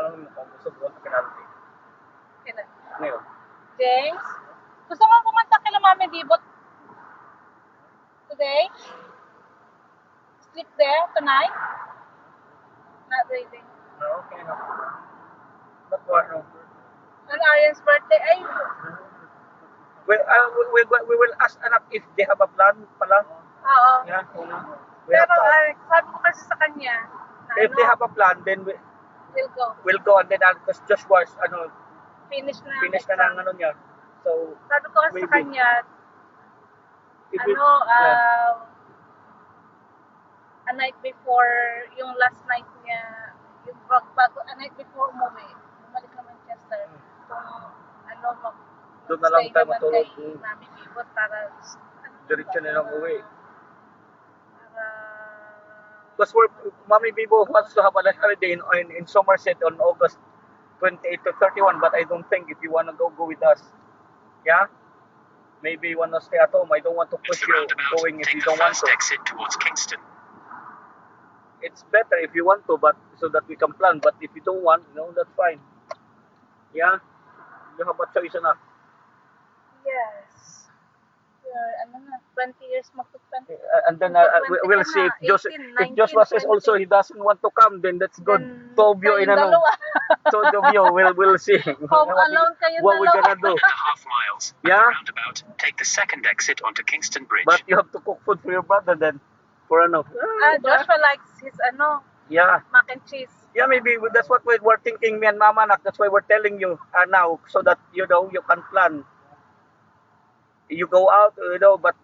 tanongin mo kung gusto mo penalty. Kailan? Ngayon. James? Gusto mo pumunta kila Mami Bibot today? Sleep there tonight? Not really. No, okay na. But what? No. On Arian's birthday, ay, We will ask anak if they have a plan pala. oo. Yeah. We have Pero plan. sabi ko kasi sa kanya, na If they have a plan, then we'll go. we'll go and then because Joshua's Finish na. finish na exam. ng ano niya. So, Sabi ko kasi sa maybe. kanya, if we- a night before, yung last night niya, yung bago, a night before umuwi, bumalik na Manchester, kung Doon na lang stay tayo naman matulog. kay Mami Bibot para, Diretso na lang uwi. Para, Because Mami Bibo wants to have a holiday in Somerset on August 28 to 31, but I don't think if you want to go with us. Yeah? Maybe you want to stay at home. I don't want to push It's the you roundabout. going if Take you the don't want first to. exit towards Kingston. It's better if you want to, but so that we can plan. But if you don't want, that's fine. Yeah? You have a choice enough. yes. Ano na, 20 years, magto-20. And then Magto-20 we'll ka see na, if 18, Joshua 19, says also he doesn't want to come, then that's good. Tobio in kayong dalawa. Tobio, we'll see. Home alone kayong what we're dalawa. gonna do. 1.5 miles. At Yeah? the roundabout, take the second exit onto Kingston Bridge. But you have to cook food for your brother then. For Joshua likes his Yeah. mac and cheese. Yeah, maybe that's what we're thinking, me and Mama Nak. That's why we're telling you now, so that you can plan. You go out, but